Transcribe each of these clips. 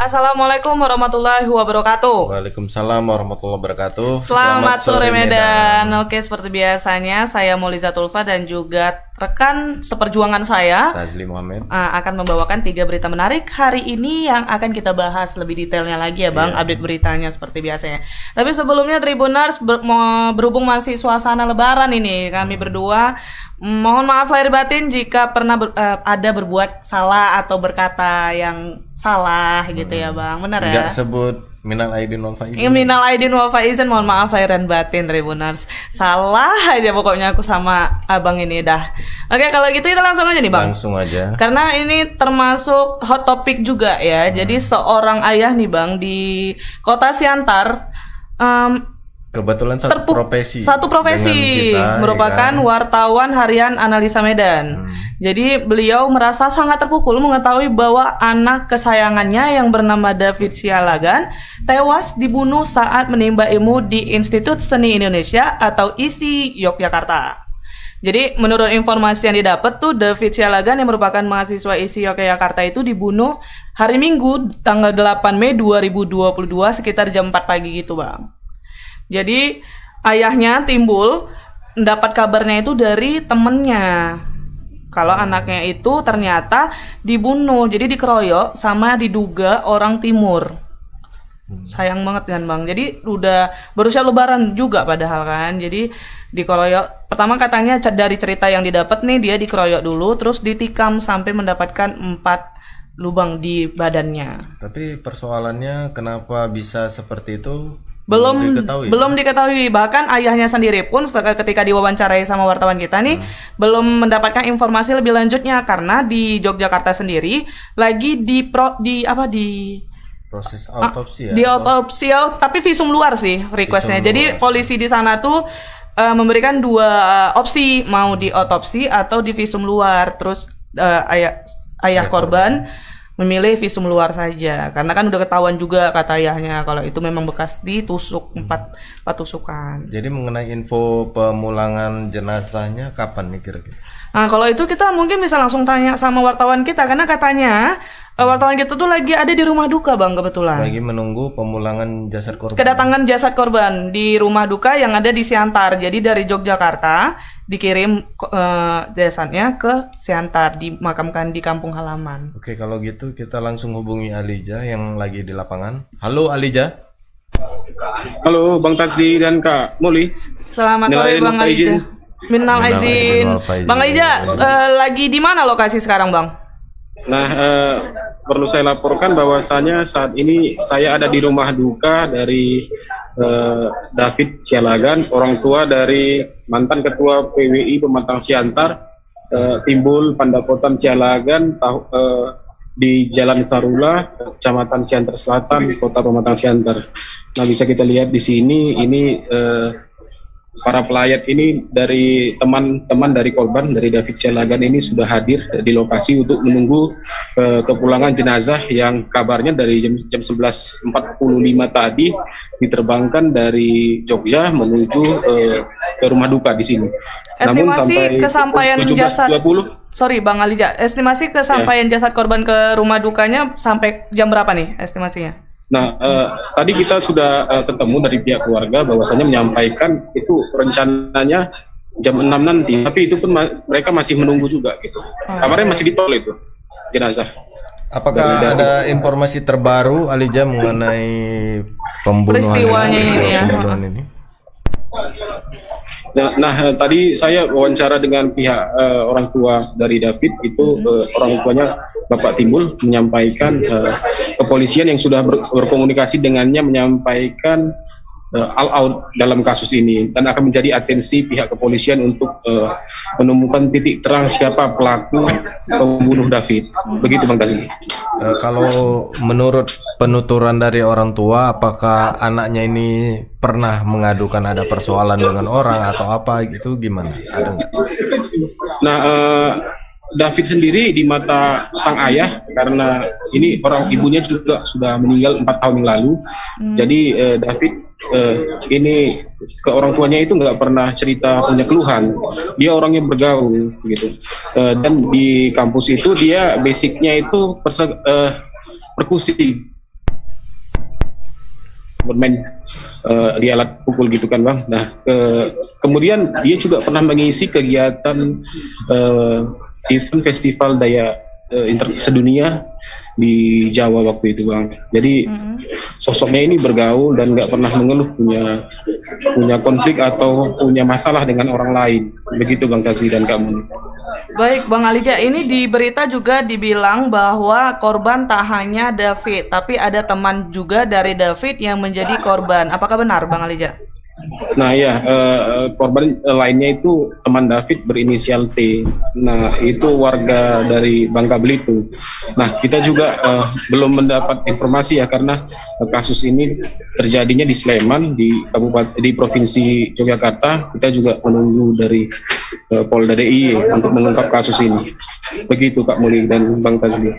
Assalamualaikum warahmatullahi wabarakatuh. Waalaikumsalam warahmatullahi wabarakatuh. Selamat sore Medan. Oke, seperti biasanya saya Mauliza Tulfa dan juga rekan seperjuangan saya Tazli Muhammad akan membawakan 3 berita menarik hari ini yang akan kita bahas lebih detailnya lagi ya Bang, update beritanya seperti biasanya. Tapi sebelumnya Tribuners berhubung masih suasana lebaran ini, kami berdua mohon maaf lahir batin jika pernah ada berbuat salah atau berkata yang salah gitu ya Bang. Benar ya? Enggak sebut minal aidin wal faizin. Minal aidin wal faizin, mohon maaf lahir dan batin Tribuners. Salah aja pokoknya aku sama Abang ini dah. Oke, kalau gitu kita langsung aja nih Bang. Langsung aja. Karena ini termasuk hot topic juga ya. Jadi seorang ayah nih Bang di Kota Siantar Kebetulan satu profesi merupakan wartawan harian Analisa Medan. Jadi beliau merasa sangat terpukul mengetahui bahwa anak kesayangannya yang bernama David Sialagan tewas dibunuh saat menimba ilmu di Institut Seni Indonesia atau ISI Yogyakarta. Jadi menurut informasi yang didapat tuh David Sialagan yang merupakan mahasiswa ISI Yogyakarta itu dibunuh hari Minggu tanggal 8 Mei 2022 sekitar jam 4 pagi gitu Bang. Jadi ayahnya Timbul mendapat kabarnya itu dari temennya kalau anaknya itu ternyata dibunuh, jadi dikeroyok sama diduga orang timur. Sayang banget kan Bang. Jadi udah berusia lebaran juga padahal kan. Jadi dikeroyok. Pertama katanya dari cerita yang didapat nih dia dikeroyok dulu terus ditikam sampai mendapatkan 4 lubang di badannya. Tapi persoalannya kenapa bisa seperti itu? Belum diketahui. Bahkan ayahnya sendiri pun ketika diwawancarai sama wartawan kita nih belum mendapatkan informasi lebih lanjutnya karena di Yogyakarta sendiri lagi di proses autopsi ya. Di autopsi tapi visum luar sih requestnya. Jadi polisi di sana tuh memberikan 2 opsi, mau di autopsi atau di visum luar. Terus ayah korban memilih visum luar saja karena kan udah ketahuan juga kata ayahnya kalau itu memang bekas ditusuk 4 tusukan. Jadi mengenai info pemulangan jenazahnya kapan nih kira-kira? Nah kalau itu kita mungkin bisa langsung tanya sama wartawan kita karena katanya wartawan kita tuh lagi ada di rumah duka Bang kebetulan. Lagi menunggu pemulangan jasad korban. Kedatangan jasad korban di rumah duka yang ada di Siantar. Jadi dari Yogyakarta dikirim jasadnya ke Siantar, dimakamkan di kampung halaman. Oke, kalau gitu kita langsung hubungi Alija yang lagi di lapangan. Halo Alija. Halo Bang Tazli dan Kak Muli. Selamat sore Bang Alija. Minal aidin. Bang Alija lagi di mana lokasi sekarang Bang? Nah, perlu saya laporkan bahwasanya saat ini saya ada di rumah duka dari David Sialagan, orang tua dari mantan ketua PWI Pematang Siantar, Timbul Pandapotan Sialagan, di Jalan Sarula, Kecamatan Siantar Selatan, Kota Pematang Siantar. Nah, bisa kita lihat di sini, ini para pelayat ini dari teman-teman dari korban dari David Sialagan ini sudah hadir di lokasi untuk menunggu kepulangan jenazah yang kabarnya dari jam 11.45 tadi diterbangkan dari Jogja menuju ke rumah duka di sini. Namun sampai kesampaian jasad 17.20. Sorry Bang Alija, estimasi kesampaian jasad korban ke rumah dukanya sampai jam berapa nih estimasinya? Nah, tadi kita sudah ketemu dari pihak keluarga bahwasanya menyampaikan itu rencananya jam 6 nanti, tapi itu pun mereka masih menunggu juga gitu. Kabarnya masih ditol itu jenazah. Apakah ada informasi terbaru Alija mengenai pembunuhan peristiwanya ini ya? Nah, tadi saya wawancara dengan pihak orang tua dari David itu orang tuanya Bapak Timbul menyampaikan kepolisian yang sudah berkomunikasi dengannya menyampaikan all out dalam kasus ini dan akan menjadi atensi pihak kepolisian untuk menemukan titik terang siapa pelaku pembunuh David. Begitu Bang Tazli. Kalau menurut penuturan dari orang tua, apakah anaknya ini pernah mengadukan ada persoalan dengan orang atau apa gitu, gimana? Ada nggak? Nah, David sendiri di mata sang ayah, karena ini orang ibunya juga sudah meninggal 4 tahun yang lalu. Jadi David ini ke orang tuanya itu nggak pernah cerita punya keluhan. Dia orangnya bergaul gitu. Dan di kampus itu dia basicnya itu perkusi. bermain di alat pukul gitu kan Bang. Nah kemudian dia juga pernah mengisi kegiatan event festival daya sedunia di Jawa waktu itu Bang. Jadi sosoknya ini bergaul dan nggak pernah mengeluh punya konflik atau punya masalah dengan orang lain. Begitu Bang Tasli dan Kak Muni. Baik Bang Alija, ini di berita juga dibilang bahwa korban tak hanya David, tapi ada teman juga dari David yang menjadi korban. Apakah benar Bang Alija? Nah ya, korban lainnya itu teman David berinisial T. Nah itu warga dari Bangka Belitung. Nah kita juga belum mendapat informasi ya, karena kasus ini terjadinya di Sleman, di Kabupaten, di Provinsi Yogyakarta. Kita juga menunggu dari Polda DIY untuk mengungkap kasus ini. Begitu Kak Muli dan Bang Tazli.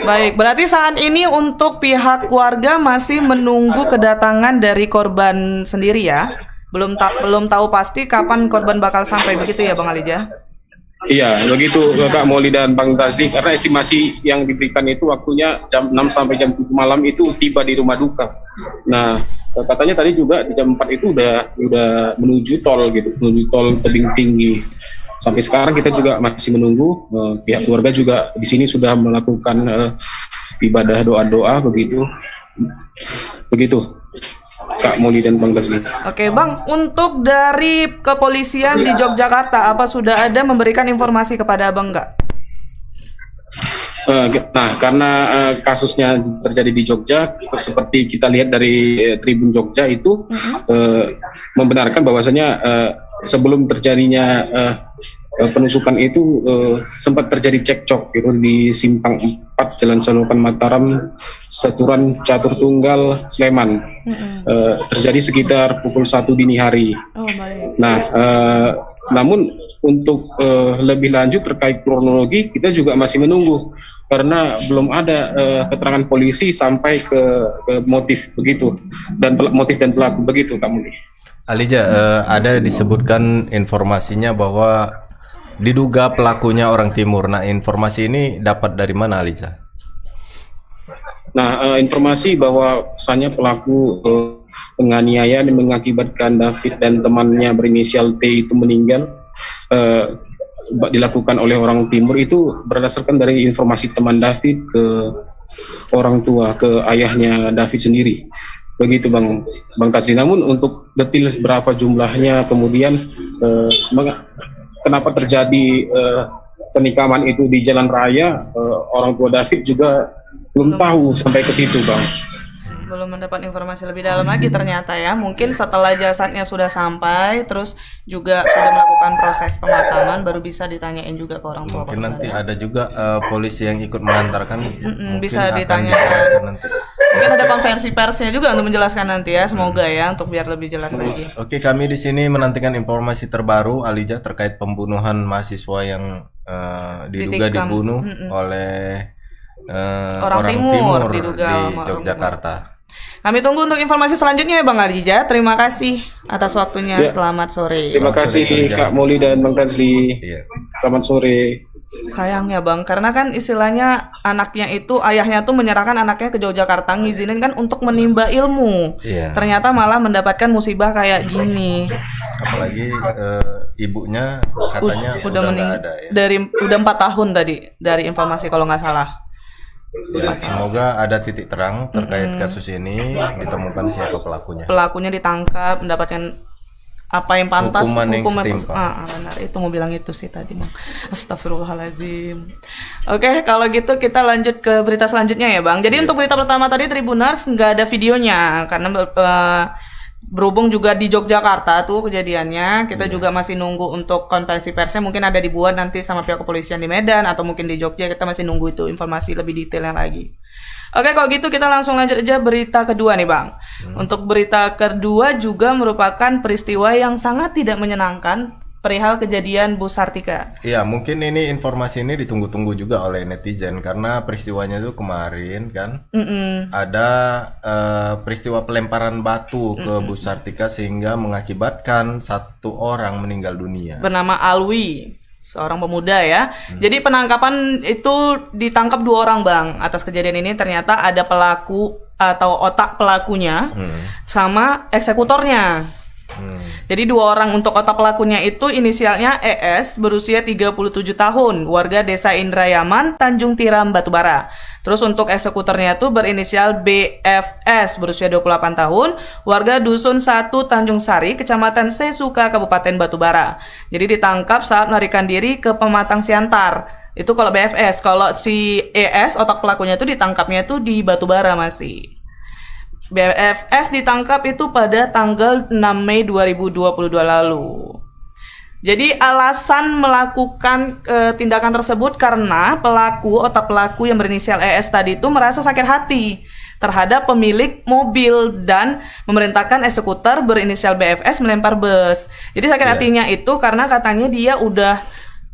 Baik, berarti saat ini untuk pihak keluarga masih menunggu kedatangan dari korban sendiri ya? Belum tahu pasti kapan korban bakal sampai, begitu ya Bang Alija? Iya, begitu Kak Moli dan Bang Tazli, karena estimasi yang diberikan itu waktunya jam 6 sampai jam 7 malam itu tiba di rumah duka. Nah, katanya tadi juga di jam 4 itu udah menuju tol gitu, menuju tol Tebing Tinggi. Sampai sekarang kita juga masih menunggu, pihak keluarga juga di sini sudah melakukan ibadah doa-doa begitu Kak Moli dan Bang Tasli. Oke Bang, untuk dari kepolisian di Yogyakarta, apa sudah ada memberikan informasi kepada Abang nggak? Nah, karena kasusnya terjadi di Jogja, seperti kita lihat dari Tribun Jogja itu membenarkan bahwasanya sebelum terjadinya penusukan itu sempat terjadi cekcok gitu di Simpang 4 Jalan Salokan Mataram, Seturan Catur Tunggal, Sleman. Terjadi sekitar pukul 1 dini hari. Oh, baik. Nah, namun untuk lebih lanjut terkait kronologi kita juga masih menunggu, karena belum ada keterangan polisi sampai ke motif begitu, dan motif dan pelaku begitu kamu nih. Alija, ada disebutkan informasinya bahwa diduga pelakunya orang timur. Nah, informasi ini dapat dari mana, Alija? Nah, informasi bahwa misalnya pelaku penganiayaan yang mengakibatkan David dan temannya berinisial T itu meninggal dilakukan oleh orang timur itu berdasarkan dari informasi teman David ke orang tua, ke ayahnya David sendiri. Begitu Bang Tasli. Namun untuk detail berapa jumlahnya, kemudian kenapa terjadi penikaman itu di jalan raya, orang tua David juga belum tahu sampai ke situ Bang. Belum mendapat informasi lebih dalam lagi ternyata ya. Mungkin setelah jasadnya sudah sampai, terus juga sudah melakukan proses pemakaman, baru bisa ditanyain juga ke orang tua. Mungkin nanti ada juga polisi yang ikut mengantarkan. Bisa ditanyakan nanti. Mungkin ada konversi persnya juga untuk menjelaskan nanti ya. Semoga ya, untuk biar lebih jelas lagi. Oke, kami di sini menantikan informasi terbaru Alija terkait pembunuhan mahasiswa yang diduga dibunuh oleh orang timur diduga di Yogyakarta. Kami tunggu untuk informasi selanjutnya ya Bang Alija. Terima kasih atas waktunya. Ya. Selamat sore. Terima kasih Kak Moli dan Bang Tasli. Iya. Selamat sore. Sayangnya Bang, karena kan istilahnya anaknya itu, ayahnya tuh menyerahkan anaknya ke Yogyakarta, ngizinin kan untuk menimba ilmu. Iya. Ternyata malah mendapatkan musibah kayak gini. Apalagi ibunya katanya udah meninggal ya? Udah 4 tahun tadi dari informasi kalau nggak salah. Ya, semoga ada titik terang terkait kasus ini, ditemukan siapa pelakunya. Pelakunya ditangkap, mendapatkan apa yang pantas, hukuman yang setimpal. Benar, itu mau bilang itu sih tadi Bang. Astagfirullahaladzim. Oke, kalau gitu kita lanjut ke berita selanjutnya ya Bang. Jadi untuk berita pertama tadi Tribuners nggak ada videonya karena berhubung juga di Yogyakarta tuh kejadiannya, kita juga masih nunggu untuk konferensi persnya, mungkin ada dibuat nanti sama pihak kepolisian di Medan atau mungkin di Jogja, kita masih nunggu itu informasi lebih detailnya lagi. Oke, kalau gitu kita langsung lanjut aja berita kedua nih Bang. Untuk berita kedua juga merupakan peristiwa yang sangat tidak menyenangkan, perihal kejadian Bu Sartika. Iya, mungkin ini informasi ini ditunggu-tunggu juga oleh netizen karena peristiwanya itu kemarin kan ada peristiwa pelemparan batu ke Bu Sartika sehingga mengakibatkan 1 orang meninggal dunia. Bernama Alwi, seorang pemuda ya. Jadi penangkapan itu ditangkap 2 orang Bang. Atas kejadian ini ternyata ada pelaku atau otak pelakunya sama eksekutornya. Jadi 2 orang untuk otak pelakunya itu inisialnya ES berusia 37 tahun, warga Desa Indrayaman, Tanjung Tiram, Batubara. Terus untuk eksekutornya itu berinisial BFS berusia 28 tahun, warga Dusun 1 Tanjung Sari, Kecamatan Sesuka, Kabupaten Batubara. Jadi ditangkap saat melarikan diri ke Pematang Siantar. Itu kalau BFS. Kalau si ES otak pelakunya itu ditangkapnya itu di Batubara masih. BFS ditangkap itu pada tanggal 6 Mei 2022 lalu. Jadi alasan melakukan tindakan tersebut karena otak pelaku yang berinisial ES tadi itu merasa sakit hati terhadap pemilik mobil dan memerintahkan eksekutor berinisial BFS melempar bus. Jadi sakit hatinya itu karena katanya dia udah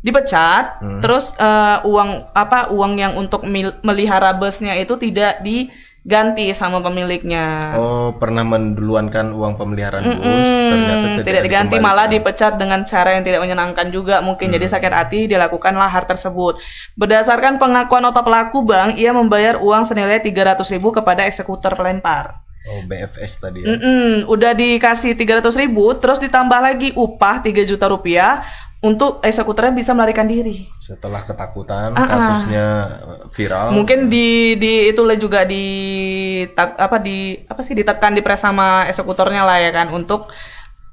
dipecat, terus uang yang untuk melihara busnya itu tidak diganti sama pemiliknya. Oh, pernah menduluankan uang pemeliharaan bus, ternyata tidak diganti, malah dipecat dengan cara yang tidak menyenangkan juga mungkin. Jadi sakit hati dilakukanlah hal tersebut. Berdasarkan pengakuan otak pelaku, Bang, ia membayar uang senilai 300.000 kepada eksekutor pelempar. Oh, BFS tadi ya. Udah dikasih 300.000, terus ditambah lagi upah 3 juta rupiah untuk eksekutornya bisa melarikan diri. Setelah ketakutan kasusnya viral. Mungkin di itu juga ditekan dipres sama eksekutornya lah ya kan, untuk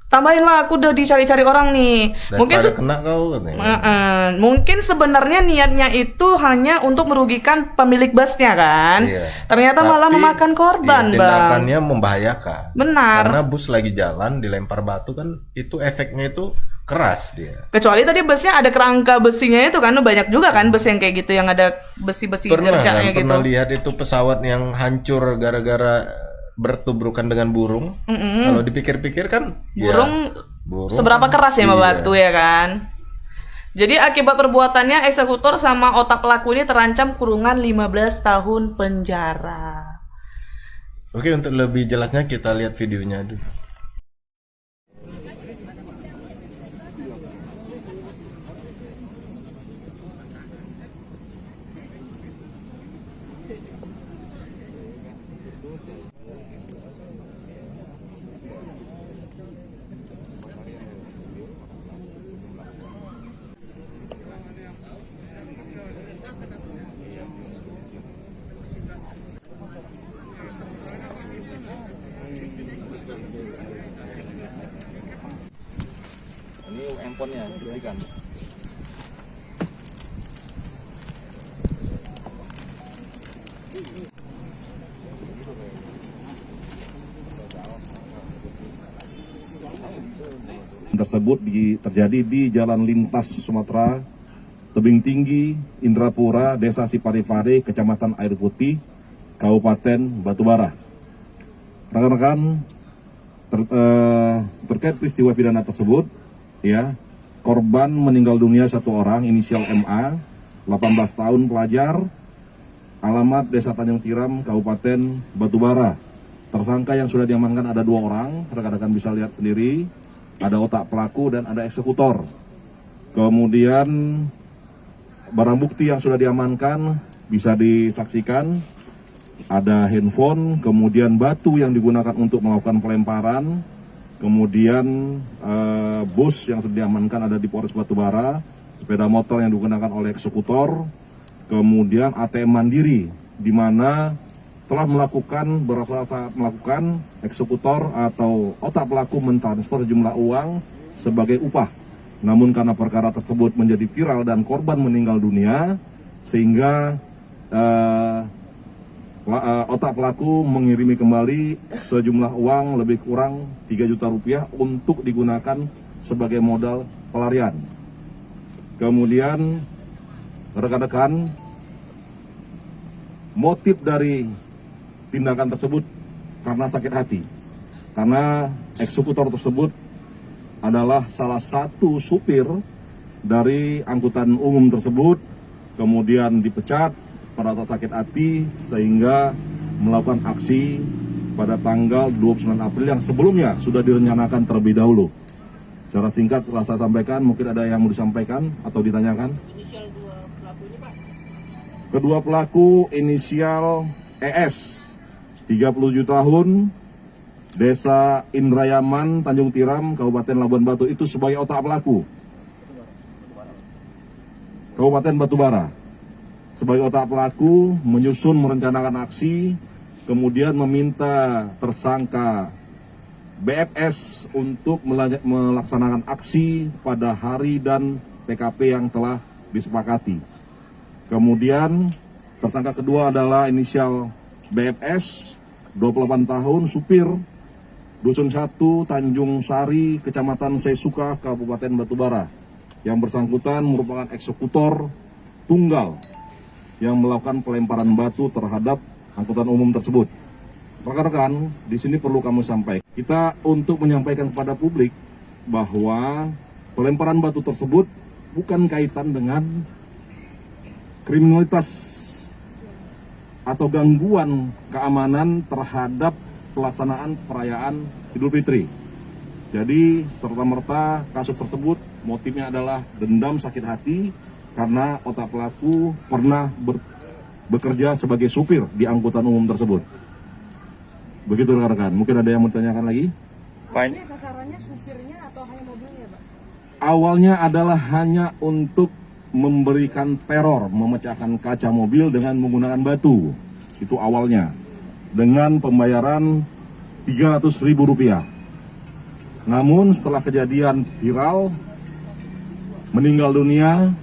tambahin lah, aku udah dicari-cari orang nih. Mungkin kena kau katanya. Mungkin sebenarnya niatnya itu hanya untuk merugikan pemilik busnya kan. Ternyata malah memakan korban, Bang. Tindakannya membahayakan. Benar. Karena bus lagi jalan dilempar batu kan, itu efeknya itu keras dia. Kecuali tadi busnya ada kerangka besinya itu kan, banyak juga kan bus yang kayak gitu yang ada besi-besi jerjanya gitu. Pernah lihat itu pesawat yang hancur gara-gara bertubrukan dengan burung. Kalau dipikir-pikir kan burung seberapa keras ya batu ya kan. Jadi akibat perbuatannya eksekutor sama otak pelaku ini terancam kurungan 15 tahun penjara. Oke, untuk lebih jelasnya kita lihat videonya dulu. Ini handphonenya diberikan. Tersebut terjadi di Jalan Lintas Sumatera, Tebing Tinggi, Indrapura, Desa Siparipare, Kecamatan Air Putih, Kabupaten Batubara. Rekan-rekan, terkait peristiwa pidana tersebut, ya, korban meninggal dunia 1 orang, inisial MA, 18 tahun, pelajar, alamat Desa Tanjung Tiram, Kabupaten Batubara. Tersangka yang sudah diamankan ada 2 orang, rekan-rekan bisa lihat sendiri, ada otak pelaku dan ada eksekutor. Kemudian barang bukti yang sudah diamankan bisa disaksikan, ada handphone, kemudian batu yang digunakan untuk melakukan pelemparan, kemudian bus yang sudah diamankan ada di Polres Batubara, sepeda motor yang digunakan oleh eksekutor, kemudian ATM Mandiri, di mana telah melakukan eksekutor atau otak pelaku mentransfer jumlah uang sebagai upah. Namun karena perkara tersebut menjadi viral dan korban meninggal dunia, sehingga otak pelaku mengirimi kembali sejumlah uang lebih kurang 3 juta rupiah untuk digunakan sebagai modal pelarian. Kemudian rekan-rekan, motif dari tindakan tersebut karena sakit hati, karena eksekutor tersebut adalah salah satu supir dari angkutan umum tersebut, kemudian dipecat pada saat sakit hati sehingga melakukan aksi pada tanggal 29 April yang sebelumnya sudah direncanakan terlebih dahulu. Secara singkat telah saya sampaikan, mungkin ada yang mau disampaikan atau ditanyakan. Inisial 2 pelaku ini, Pak? Kedua pelaku inisial ES 37 tahun, Desa Indrayaman, Tanjung Tiram, Kabupaten Labuan Batu, itu sebagai otak pelaku. Kabupaten Batubara sebagai otak pelaku menyusun merencanakan aksi, kemudian meminta tersangka BFS untuk melaksanakan aksi pada hari dan TKP yang telah disepakati. Kemudian tersangka kedua adalah inisial BFS, 28 tahun, supir, Dusun 1, Tanjung Sari, Kecamatan Sesuka, Kabupaten Batubara. Yang bersangkutan merupakan eksekutor tunggal yang melakukan pelemparan batu terhadap angkutan umum tersebut. Rekan-rekan, di sini perlu kami sampaikan. Kita untuk menyampaikan kepada publik bahwa pelemparan batu tersebut bukan kaitan dengan kriminalitas atau gangguan keamanan terhadap pelaksanaan perayaan Idul Fitri. Jadi serta-merta kasus tersebut motifnya adalah dendam sakit hati karena otak pelaku pernah bekerja sebagai supir di angkutan umum tersebut. Begitu rekan-rekan. Mungkin ada yang mau tanyakan lagi? Ini sasarannya supirnya atau hanya mobilnya, Pak? Awalnya adalah hanya untuk memberikan teror, memecahkan kaca mobil dengan menggunakan batu. Itu awalnya. Dengan pembayaran Rp300.000. Namun setelah kejadian viral, meninggal dunia,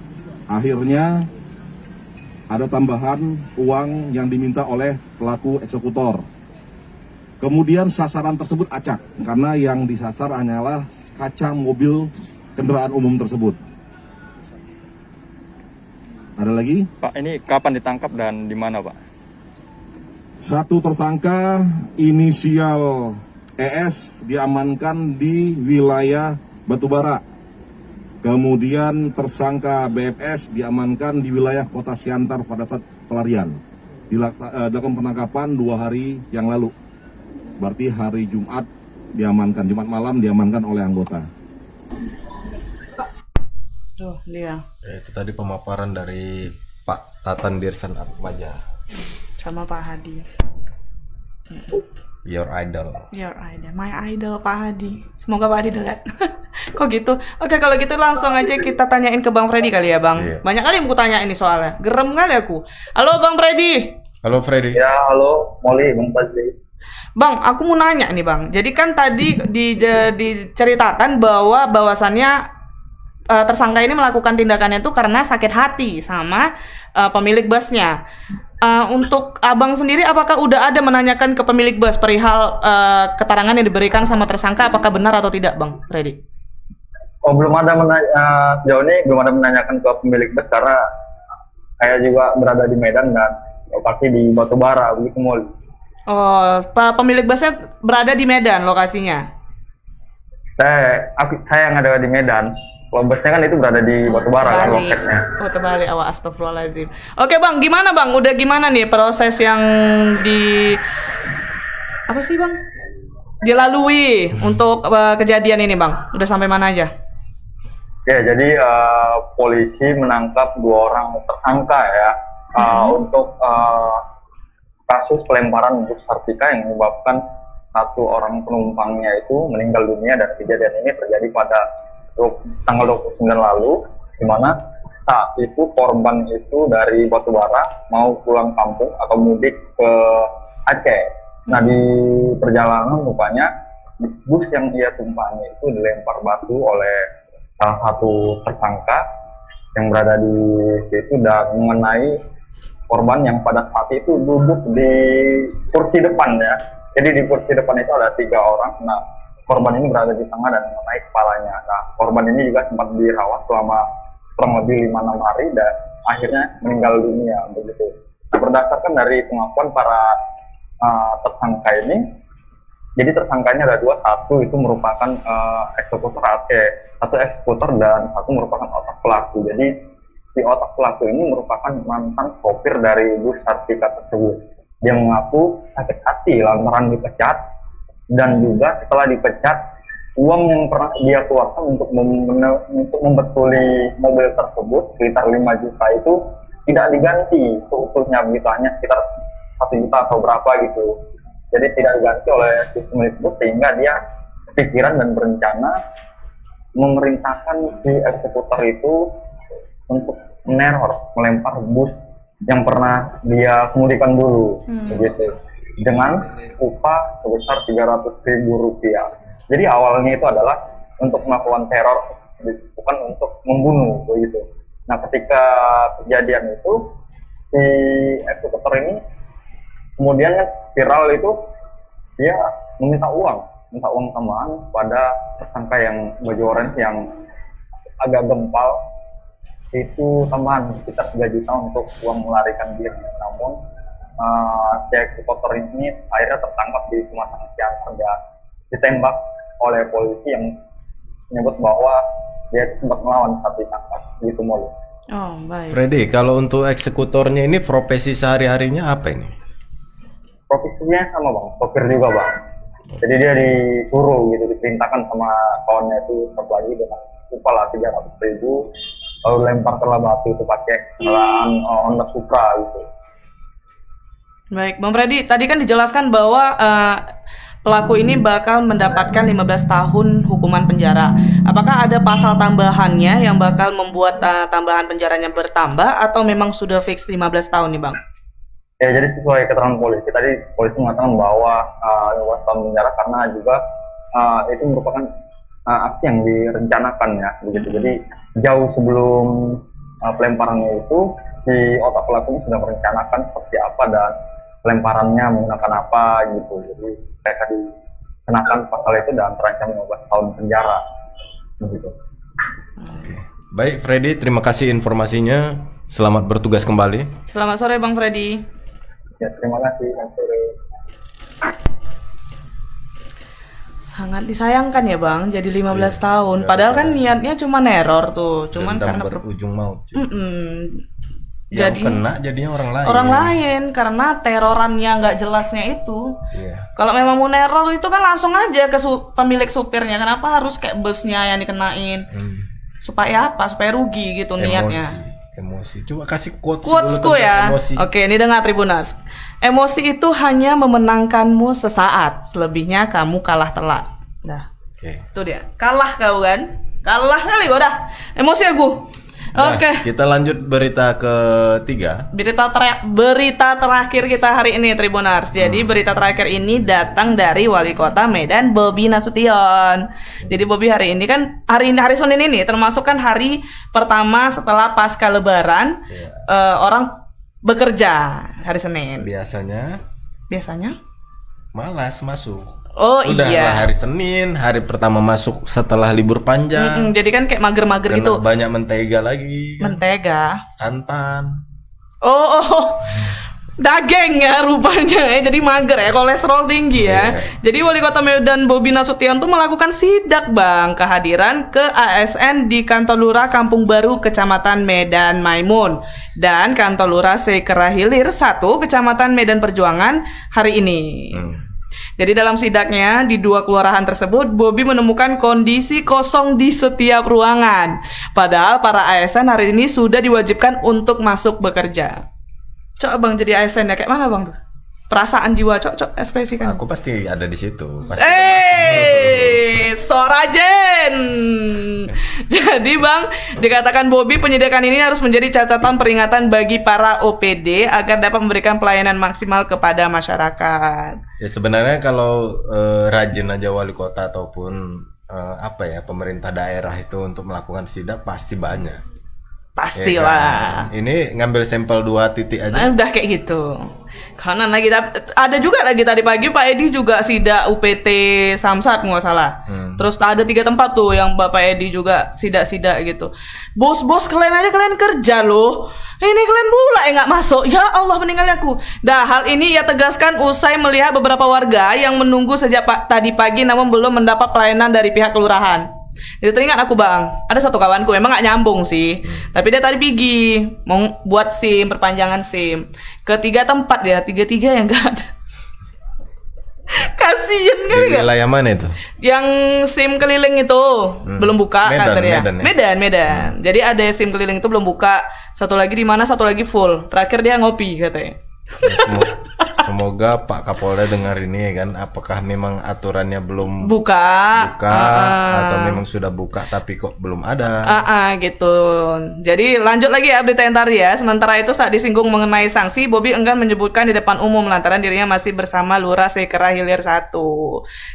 akhirnya ada tambahan uang yang diminta oleh pelaku eksekutor. Kemudian sasaran tersebut acak, karena yang disasar hanyalah kaca mobil kendaraan umum tersebut. Ada lagi? Pak, ini kapan ditangkap dan di mana, Pak? Satu tersangka inisial ES diamankan di wilayah Batubara. Kemudian tersangka BFS diamankan di wilayah Kota Siantar pada saat pelarian. Dilakukan penangkapan 2 hari yang lalu. Berarti hari Jumat diamankan, Jumat malam diamankan oleh anggota. Tuh, dia. Itu tadi pemaparan dari Pak Tatan Dirsan Atmaja. Sama Pak Hadi. Your idol. Your idol, my idol Pak Hadi. Semoga Pak Hadi dengar. Kok gitu? Oke, kalau gitu langsung aja kita tanyain ke Bang Freddy kali ya, Bang. Iya. Banyak kali yang aku tanya ini soalnya. Gerem kali aku. Halo Bang Freddy. Halo Freddy. Ya, halo, Molly, Bang Fadli. Bang, aku mau nanya nih Bang. Jadi kan tadi diceritakan bahwasannya tersangka ini melakukan tindakannya itu karena sakit hati sama pemilik busnya. Untuk abang sendiri, apakah udah ada menanyakan ke pemilik bus perihal keterangan yang diberikan sama tersangka, apakah benar atau tidak, Bang Freddy? Oh, belum ada sejauh ini belum ada menanyakan ke pemilik bus karena saya juga berada di Medan dan lokasi di Batubara, begitu Molly. Oh, pemilik busnya berada di Medan lokasinya? Saya yang ada di Medan. Kalau busnya kan itu berada di Batubara kan loketnya. Oh, terbalik. Awak, astagfirullahaladzim. Oke Bang, gimana Bang? Udah gimana nih proses yang apa sih Bang? Dilalui untuk kejadian ini Bang? Udah sampai mana aja? Ya, jadi polisi menangkap 2 orang tersangka ya untuk kasus pelemparan bus Sartika yang menyebabkan 1 orang penumpangnya itu meninggal dunia, dan kejadian ini terjadi pada tanggal 29 lalu, di mana saat itu korban itu dari Batubara mau pulang kampung atau mudik ke Aceh. Nah, di perjalanan rupanya bus yang dia tumpangi itu dilempar batu oleh salah satu tersangka yang berada di situ dan mengenai korban yang pada saat itu duduk di kursi depan ya. Jadi di kursi depan itu ada 3 orang. Nah, korban ini berada di tengah dan mengenai kepalanya. Nah, korban ini juga sempat dirawat selama kurang lebih 5-6 hari dan akhirnya meninggal dunia begitu. Nah, berdasarkan dari pengakuan para tersangka ini, jadi tersangkanya ada 2, satu itu merupakan eksekutor satu eksekutor dan satu merupakan otak pelaku. Jadi si otak pelaku ini merupakan mantan sopir dari bus Sartika tersebut. Dia mengaku sakit hati lantaran dipecat, dan juga setelah dipecat, uang yang pernah dia keluarkan untuk membetuli mobil tersebut sekitar 5 juta itu tidak diganti seutuhnya, begitu, hanya sekitar 1 juta atau berapa gitu. Jadi tidak diganti oleh sistem itu, sehingga dia pikiran dan berencana memerintahkan si eksekutor itu untuk meneror, melempar bus yang pernah dia kemudikan dulu, begitu, dengan upah sebesar Rp300.000. Jadi awalnya itu adalah untuk melakukan teror, bukan untuk membunuh, begitu. Nah, ketika kejadian itu, si eksekutor ini kemudian kan viral itu, dia minta uang tambahan pada tersangka yang baju orange yang agak gempal, itu tambahan sekitar 3 juta untuk uang melarikan diri. Namun si eksekutor ini akhirnya tertangkap di Pematang Siantar dan ditembak oleh polisi yang menyebut bahwa dia sempat melawan saat ditangkap gitu Molu. Oh, baik. Freddy, kalau untuk eksekutornya ini profesi sehari-harinya apa ini? Profesinya sama bang, sopir juga bang. Jadi dia disuruh gitu, diperintahkan sama kawannya itu berbagi dengan upah lah 300.000, lalu lempar batu itu pakai kendaraan Honda Supra gitu. Baik, Bang Freddy, tadi kan dijelaskan bahwa pelaku ini bakal mendapatkan 15 tahun hukuman penjara. Apakah ada pasal tambahannya yang bakal membuat tambahan penjaranya bertambah, atau memang sudah fix 15 tahun nih Bang? Ya, jadi sesuai keterangan polisi, tadi polisi mengatakan bahwa 15 tahun penjara karena juga itu merupakan aksi yang direncanakan ya, begitu. Jadi jauh sebelum pelemparannya itu, si otak pelakunya sudah merencanakan seperti apa dan pelemparannya menggunakan apa gitu. Jadi mereka dikenakan pasal itu dan terancam 15 tahun penjara, begitu. Baik Freddy, terima kasih informasinya. Selamat bertugas kembali. Selamat sore Bang Freddy. Ya, terima kasih. Sangat disayangkan ya Bang, jadi 15 tahun. Padahal kan niatnya cuma neror tuh, cuman Dendam karena berujung maut. Yang jadi kena jadinya orang lain. orang lain karena terorannya nggak jelasnya itu. Iya. Kalau memang mau neror itu kan langsung aja ke pemilik supirnya. Kenapa harus kayak busnya yang dikenain? Supaya apa? Supaya rugi gitu niatnya. Emosi. Coba kasih quotes Quotesku ya. Emosi. Oke, ini dengar Tribuners. Emosi itu hanya memenangkanmu sesaat, selebihnya kamu kalah telak. Nah, Oke. itu dia. Kalah kau kan? Kalah kali gua dah. Emosi aku. Nah, Oke. kita lanjut berita ketiga. Berita terakhir kita hari ini Tribuners. Jadi berita terakhir ini datang dari Wali Kota Medan Bobi Nasution. Jadi Bobi hari ini kan hari Senin ini termasuk kan hari pertama setelah pasca Lebaran, orang bekerja hari Senin. Biasanya Malas masuk. Oh Udah iya. lah hari Senin, hari pertama masuk setelah libur panjang. Jadi kan kayak mager-mager Karena gitu. banyak mentega lagi. Mentega. Santan. Oh. Daging ya rupanya ya, jadi mager ya, kolesterol tinggi ya. Jadi Wali Kota Medan Bobi Nasution tuh melakukan sidak Bang, kehadiran ke ASN di kantor Lurah Kampung Baru Kecamatan Medan Maimun dan kantor Lurah Sekera Hilir 1 Kecamatan Medan Perjuangan hari ini. Jadi dalam sidaknya di 2 kelurahan tersebut, Bobi menemukan kondisi kosong di setiap ruangan. Padahal para ASN hari ini sudah diwajibkan untuk masuk bekerja. Cok Bang jadi ASN ya kayak mana Bang tuh? Perasaan jiwa cok ekspresikan. Aku pasti ada di situ. Sorajen. Jadi Bang, dikatakan Bobi penyediaan ini harus menjadi catatan peringatan bagi para OPD agar dapat memberikan pelayanan maksimal kepada masyarakat. Ya sebenarnya kalau rajin aja wali kota ataupun pemerintah daerah itu untuk melakukan sidak pasti banyak. Pastilah. Ya kan? Ini ngambil sampel 2 titik aja. Nah, udah kayak gitu. Karena lagi ada juga lagi tadi pagi Pak Edi juga sidak UPT Samsat nggak salah. Terus ada 3 tempat tuh yang Bapak Edi juga sidak-sidak gitu. Bos-bos kalian kerja loh. Ini kalian pula yang nggak masuk. Ya Allah meninggal aku. Dah hal ini ia tegaskan usai melihat beberapa warga yang menunggu sejak tadi pagi namun belum mendapat pelayanan dari pihak kelurahan. Jadi teringat aku Bang, ada satu kawanku memang gak nyambung sih, tapi dia tadi pergi mau buat SIM, perpanjangan SIM ke 3 tempat dia, 3 yang gak ada. Kasian kan Di wilayah mana itu? Yang SIM keliling itu belum buka Medan, katanya. Medan ya? Jadi ada SIM keliling itu belum buka, satu lagi di mana, satu lagi full. Terakhir dia ngopi katanya. Ya, Semoga Pak Kapolda dengar ini ya kan. Apakah memang aturannya belum buka atau memang sudah buka tapi kok belum ada? Gitu. Jadi lanjut lagi ya berita yang tadi ya. Sementara itu saat disinggung mengenai sanksi, Bobi enggan menyebutkan di depan umum lantaran dirinya masih bersama Lurah Sekera Hilir 1.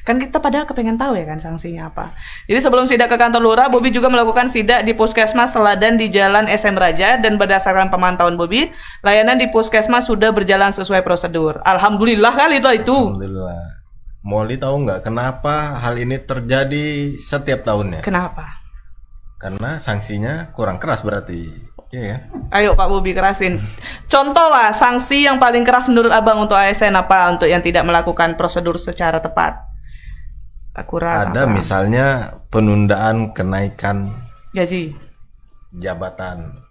Kan kita padahal kepengen tahu ya kan sanksinya apa. Jadi sebelum sidak ke kantor Lurah, Bobi juga melakukan sidak di Puskesmas Teladan di Jalan SM Raja, dan berdasarkan pemantauan Bobi, layanan di Puskesmas sudah berjalan sesuai prosedur. Alhamdulillah kali itu. Alhamdulillah. Molly tahu nggak kenapa hal ini terjadi setiap tahunnya? Kenapa? Karena sanksinya kurang keras berarti. Iya kan? Ayo Pak Bobi kerasin. Contoh lah sanksi yang paling keras menurut Abang untuk ASN apa untuk yang tidak melakukan prosedur secara tepat? Akurat. Ada apa? misalnya penundaan kenaikan Gaji. jabatan.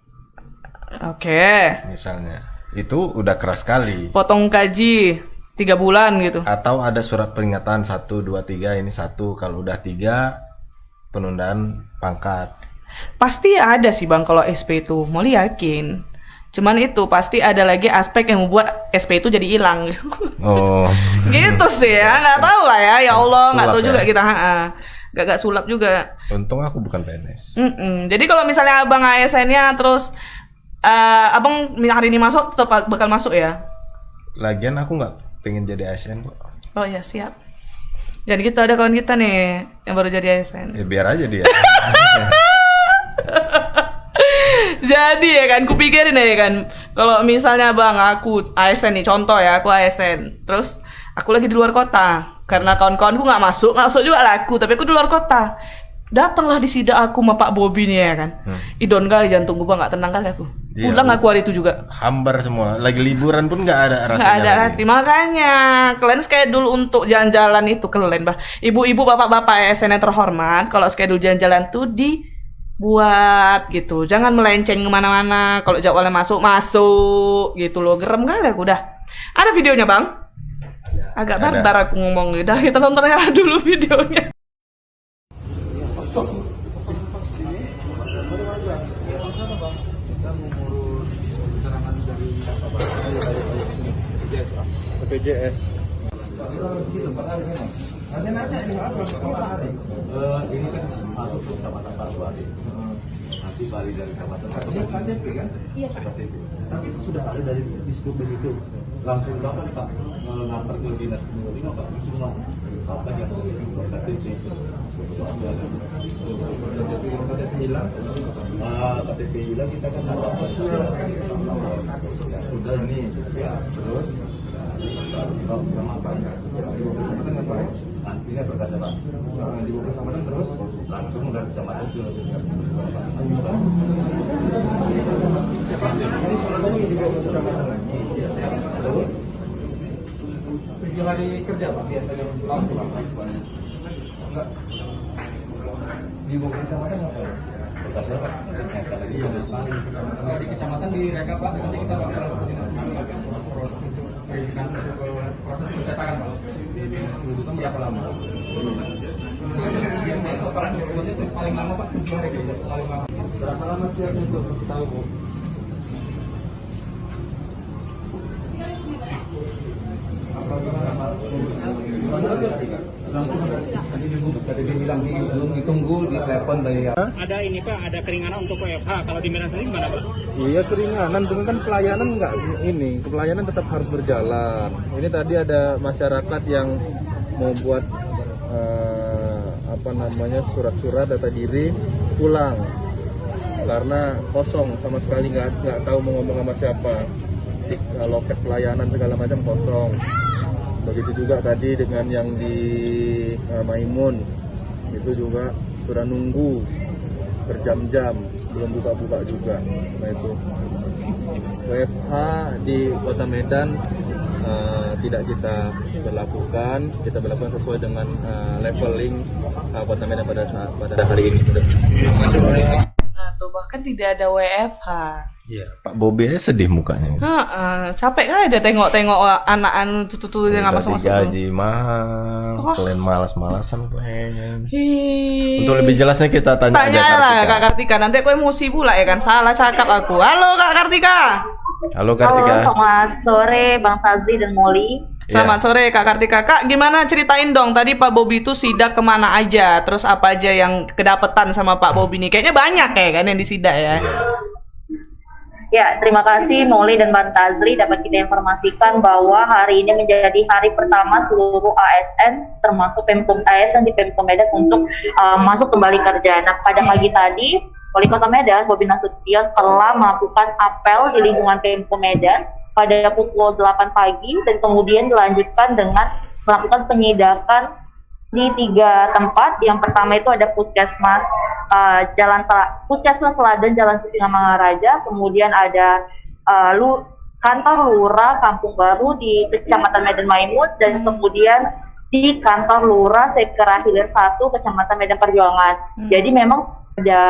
Oke. Misalnya. Itu udah keras sekali. Potong gaji 3 bulan gitu. Atau ada surat peringatan 1, 2, 3 ini 1. Kalau udah 3 penundaan pangkat. Pasti ada sih Bang kalau SP itu. Mau yakin. Cuman itu pasti ada lagi aspek yang membuat SP itu jadi hilang. Oh. Gitu sih ya. Nggak tahu lah ya. Ya Allah, nggak tahu Sulap juga ya? kita. Gak sulap juga. Untung aku bukan PNS. Jadi kalau misalnya Abang ASN-nya terus Abang hari ini masuk tetap bakal masuk ya? Lagian aku nggak pengen jadi ASN kok. Oh ya siap. Jadi kita ada kawan kita nih yang baru jadi ASN. Ya biar aja dia. Jadi ya kan, kupikirin ya kan, kalau misalnya Bang aku ASN nih, contoh ya aku ASN, terus aku lagi di luar kota, karena kawan-kawanku nggak masuk juga lah aku, tapi aku di luar kota. Datanglah di sidak aku sama Pak Bobi nih ya kan. Idon kali jantung gue nggak tenang kali aku. Iya, Pulang aku hari itu juga. Hambar semua. Lagi liburan pun nggak ada rasanya. Nggak ada lagi. hati. Makanya kalian schedule untuk jalan-jalan itu kalian bah. Ibu-ibu, bapak-bapak ASN yang terhormat, kalau schedule jalan-jalan tuh dibuat gitu. Jangan melenceng kemana-mana. Kalau jadwalnya masuk gitu loh. Gerem kali aku udah. Ada videonya Bang? Agak barbar aku ngomong. Udah kita tonton aja dulu videonya. BPJS. Ini kan masuk ke Kecamatan Parwari. Nanti balik dari Kecamatan Parwari. Ini KTP kan? Iya Pak. Tapi sudah ada dari Disduk di situ. Langsung kapan Pak ngantar ke dinas pendidikan Pak? Cuma kapan yang KTP? KTP hilang. KTP hilang kita kan ada sudah ini. Terus kecamatan ngapain? Nantinya berkas Pak. Di kecamatan terus langsung dari kecamatan ke terus 7 hari kerja Pak biasanya langsung enggak di bawah kecamatan apa? Berkas Pak. Iya, di kecamatan direkap Pak. Nanti kita bakal langsung ke dinas pendidikan verifikan proses pencetakan Pak. Itu berapa lama? Biasanya operasi itu paling lama Pak 7 hari paling lama. Berapa lama siapnya untuk tahu Bu? Ditunggu di telepon dari ada ini Pak, ada keringanan untuk WFH. Kalau di Medan sendiri gimana Pak? Iya keringanan, dengan kan pelayanan nggak ini, pelayanan tetap harus berjalan. Ini tadi ada masyarakat yang mau buat surat-surat data diri pulang karena kosong sama sekali nggak tahu mau ngomong sama siapa. Loket pelayanan segala macam kosong. Begitu juga tadi dengan yang di Maimun itu juga sudah nunggu berjam-jam belum buka-buka juga. Nah itu WFH di Kota Medan tidak kita berlakukan sesuai dengan leveling Kota Medan pada hari ini. Nah tuh bahkan tidak ada WFH. Iya, Pak Bobi aja sedih mukanya. Capek kali dia tengok-tengok anak-anak tutu yang nggak masuk-masuk. Gaji mahal, kalian malas-malasan kalian. Hi. Untuk lebih jelasnya kita tanya aja lah Kak Kartika. Nanti aku emosi pula ya kan. Salah cakap aku. Halo Kak Kartika. Halo Kartika. Selamat sore Bang Fazli dan Molly. Selamat sore Kak Kartika. Kak, gimana ceritain dong tadi Pak Bobi itu sidak kemana aja, terus apa aja yang kedapetan sama Pak Bobi nih? Kayaknya banyak ya kan yang disidak ya. Ya, terima kasih Molly dan Bang Fazli. Dapat kita informasikan bahwa hari ini menjadi hari pertama seluruh ASN termasuk Pemkom ASN di Pemkom Medan untuk masuk kembali kerja. Nah, pada pagi tadi Wali Kota Medan Bobi Nasution telah melakukan apel di lingkungan Pemkom Medan pada pukul 8 pagi dan kemudian dilanjutkan dengan melakukan penyidakan di 3 tempat. Yang pertama itu ada Puskesmas Puskesmas Teladan Jalan Sisingamangaraja, kemudian ada kantor Lurah Kampung Baru di Kecamatan Medan Maimun, dan kemudian di kantor Lurah Sekera Hilir 1 Kecamatan Medan Perjuangan. Jadi memang ada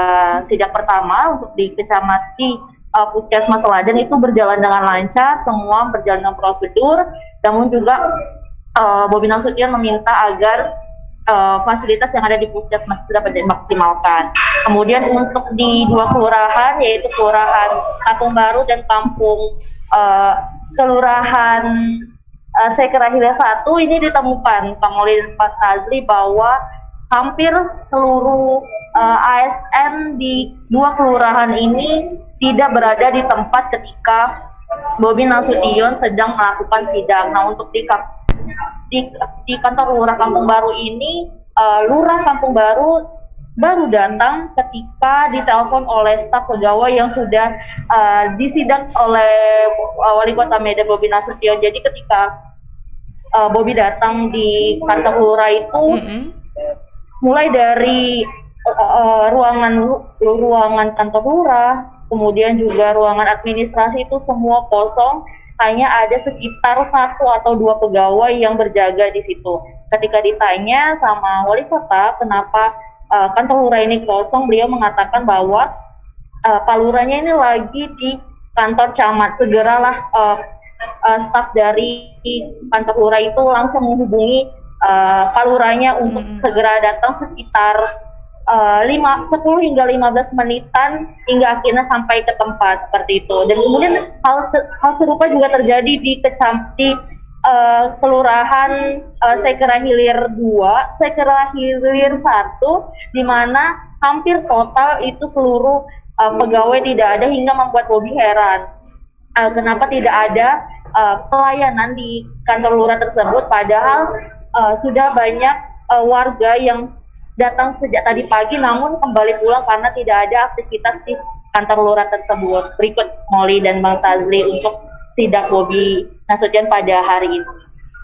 sidak pertama untuk di Puskesmas Teladan itu berjalan dengan lancar, semua berjalan dengan prosedur. Namun juga Bobi Nasution meminta agar fasilitas yang ada di puskesmas itu dapat dimaksimalkan. Kemudian untuk di 2 kelurahan, yaitu Kelurahan Kampung Baru dan Kelurahan Sekera Hilir 1, ini ditemukan Pak Molly dan Pak Fazli bahwa hampir seluruh ASN di 2 kelurahan ini tidak berada di tempat ketika Bobi Nasution sedang melakukan sidang. Nah, untuk di kantor Lurah Kampung Baru ini, Lurah Kampung Baru datang ketika ditelepon oleh staf pegawai yang sudah disidak oleh Wali Kota Medan Bobi Nasution. Jadi ketika Bobi datang di kantor Lurah itu, mulai dari ruangan kantor Lurah, kemudian juga ruangan administrasi itu semua kosong. Hanya ada sekitar 1 atau 2 pegawai yang berjaga di situ. Ketika ditanya sama Wali Kota kenapa kantor Lurah ini kosong, beliau mengatakan bahwa Pak Lurahnya ini lagi di kantor camat. Segeralah staf dari kantor Lurah itu langsung menghubungi Pak Lurahnya untuk segera datang sekitar 10 hingga 15 menitan hingga akhirnya sampai ke tempat seperti itu. Dan kemudian hal serupa juga terjadi di Kelurahan Sekera Hilir 2, Sekera Hilir 1, di mana hampir total itu seluruh pegawai tidak ada, hingga membuat Bobi heran. Kenapa tidak ada pelayanan di kantor Lurah tersebut, padahal sudah banyak warga yang datang sejak tadi pagi namun kembali pulang karena tidak ada aktivitas di kantor Lurah tersebut. Berikut Molly dan Bang Fazli untuk sidak Bobi Nasution pada hari ini.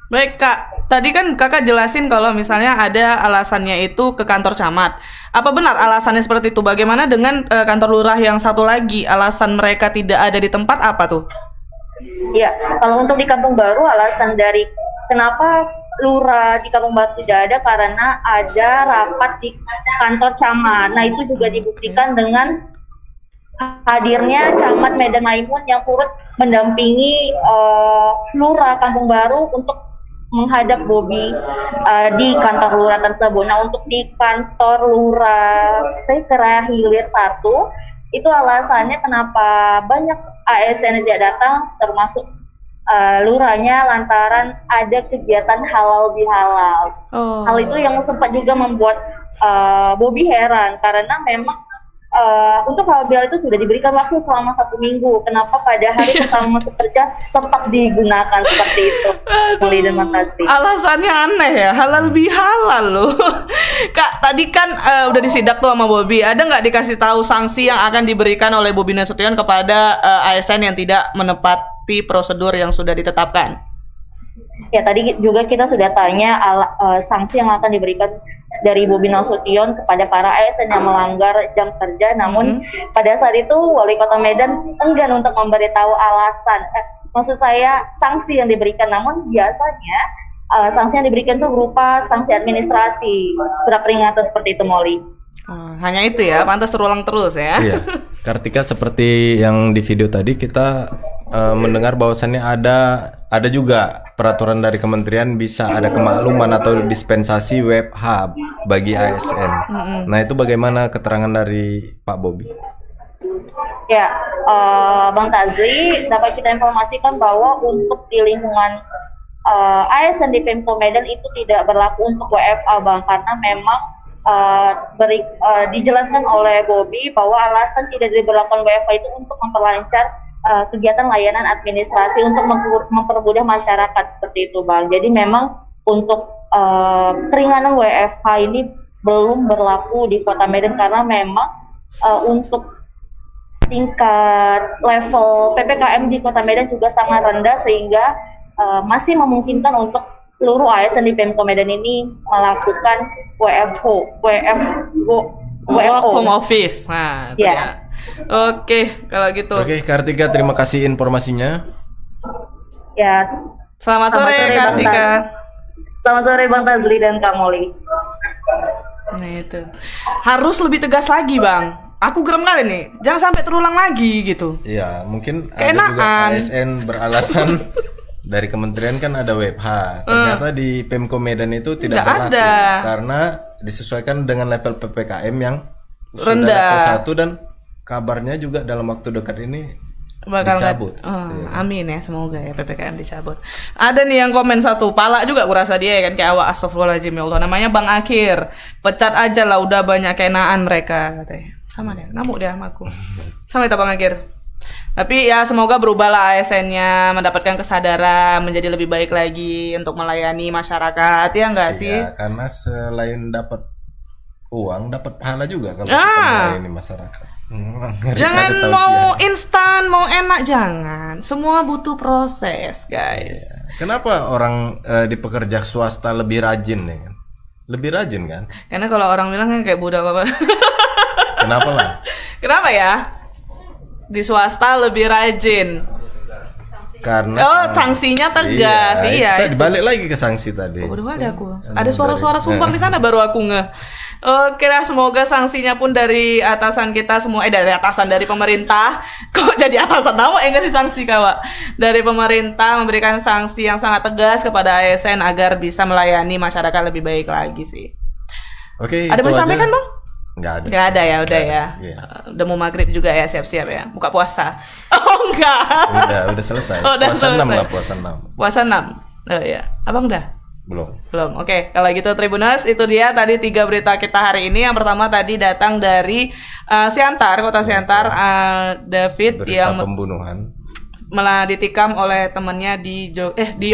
Baik Kak, tadi kan Kakak jelasin kalau misalnya ada alasannya itu ke kantor camat. Apa benar alasannya seperti itu? Bagaimana dengan kantor Lurah yang satu lagi? Alasan mereka tidak ada di tempat apa tuh? Ya, kalau untuk di Kampung Baru, alasan dari kenapa Lurah di Kampung Baru tidak ada karena ada rapat di kantor camat. Nah, itu juga dibuktikan dengan hadirnya Camat Medan Maimun yang turut mendampingi Lurah Kampung Baru untuk menghadap Bobi di kantor Lurah tersebut. Nah, untuk di kantor Lurah Sekera Hilir 1, itu alasannya kenapa banyak ASN tidak datang, termasuk lurahnya, lantaran ada kegiatan halal bihalal. Hal itu yang sempat juga membuat Bobi heran, karena memang untuk halal bihalal itu sudah diberikan waktu selama 1 minggu. Kenapa pada hari pertama masuk kerja tetap digunakan seperti itu? Molly dan Mas Fazli. Alasannya aneh ya, halal bihalal loh. Kak, tadi kan udah disidak tuh sama Bobi. Ada nggak dikasih tahu sanksi yang akan diberikan oleh Bobi Nasution kepada ASN yang tidak menepati prosedur yang sudah ditetapkan? Ya, tadi juga kita sudah tanya sanksi yang akan diberikan dari Bobi Nasution kepada para ASN yang melanggar jam kerja. Namun pada saat itu Wali Kota Medan enggan untuk memberitahu alasan, maksud saya sanksi yang diberikan. Namun biasanya sanksi yang diberikan itu berupa sanksi administrasi, surat peringatan seperti itu, Molly. Hanya itu ya, pantas terulang terus ya. Iya. Kartika, seperti yang di video tadi kita mendengar bahwasannya ada juga peraturan dari kementerian bisa ada kemakluman atau dispensasi web hub bagi ASN. Nah, itu bagaimana keterangan dari Pak Bobi? Ya, Bang Tazli, dapat kita informasikan bahwa untuk di lingkungan ASN di Pemko Medan itu tidak berlaku untuk WFA, Bang, karena memang dijelaskan oleh Bobby bahwa alasan tidak diberlakukan WFA itu untuk memperlancar kegiatan layanan administrasi untuk mempermudah masyarakat seperti itu, Bang. Jadi memang untuk keringanan WFH ini belum berlaku di Kota Medan karena memang untuk tingkat level PPKM di Kota Medan juga sangat rendah sehingga masih memungkinkan untuk seluruh ASN di Pemko Medan ini melakukan work home office. Nah, itu ya. Oke, kalau gitu. Oke, Kartika, terima kasih informasinya. Ya. Selamat sore Kartika. Selamat sore Bang Tazli dan Kak Molly. Nah itu harus lebih tegas lagi, Bang. Aku gerem kali nih, jangan sampai terulang lagi gitu. Iya, mungkin Keenaan. ada juga ASN beralasan dari kementerian kan ada WFH. Ternyata di Pemko Medan itu tidak berlaku ada. karena disesuaikan dengan level PPKM yang rendah. sudah level 1 dan kabarnya juga dalam waktu dekat ini bakal dicabut. Amin ya, semoga ya PPKM dicabut. Ada nih yang komen satu, pala juga aku rasa dia kan kayak awak, astagfirullahaladzim ya Allah. Namanya Bang Akhir. Pecat aja lah, udah banyak keenaan mereka katanya. Sama deh, ngamuk dia sama aku. Sama itu Bang Akhir. Tapi ya semoga berubahlah ASN-nya, mendapatkan kesadaran, menjadi lebih baik lagi untuk melayani masyarakat, ya enggak sih? Karena selain dapat uang, dapat pahala juga kalau kita melayani masyarakat. Jangan mau instan, mau enak, jangan. Semua butuh proses, guys. Kenapa orang di pekerja swasta lebih rajin ya kan? Lebih rajin kan? Karena kalau orang bilang kan kayak budak apa? Kenapa lah? Kenapa ya? Di swasta lebih rajin. Karena sanksinya tegas. Iya, itu. Balik lagi ke sanksi tadi. Bodoh ada aku. Ada suara-suara sumpah di sana baru aku ngeh. Oke lah, semoga sanksinya pun dari atasan kita semua, dari atasan dari pemerintah. Kok jadi atasan nama enggak disanksi Kak? Dari pemerintah memberikan sanksi yang sangat tegas kepada ASN agar bisa melayani masyarakat lebih baik lagi sih. Oke. Ada mau disampaikan, Bang? Enggak ada ya, udah ya. Udah mau maghrib juga ya, siap-siap ya. Buka puasa. Oh enggak. Udah selesai. Udah puasa selesai. 6 lah, puasa 6. Puasa 6. Oh ya. Abang udah? Belum. Oke, kalau gitu Tribuners, itu dia tadi 3 berita kita hari ini. Yang pertama tadi datang dari Siantar, Kota Siantar, David berita yang pembunuhan malah ditikam oleh temannya di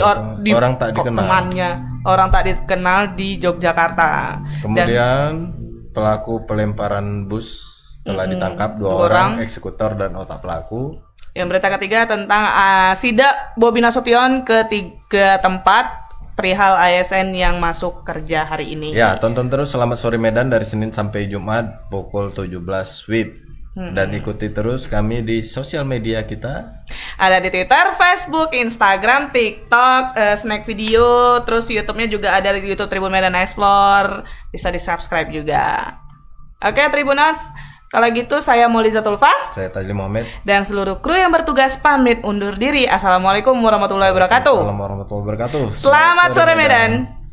orang tak dikenal. Temannya orang tak dikenal di Yogyakarta. Kemudian pelaku pelemparan bus telah ditangkap, 2 orang, eksekutor dan otak pelaku. Yang berita ketiga tentang sidak Bobi Nasution ke 3 tempat perihal ASN yang masuk kerja hari ini. Ya, tonton terus Selamat Sore Medan dari Senin sampai Jumat pukul 17 WIB. Dan ikuti terus kami di sosial media kita. Ada di Twitter, Facebook, Instagram, TikTok, Snack Video, terus YouTube-nya juga ada di YouTube Tribun Medan Explore. Bisa di-subscribe juga. Oke, Tribuners. Kalau gitu saya Mauliza Tulfa, saya Tajli Muhammad, dan seluruh kru yang bertugas pamit undur diri. Assalamualaikum warahmatullahi wabarakatuh. Assalamualaikum warahmatullahi wabarakatuh. Selamat sore Medan.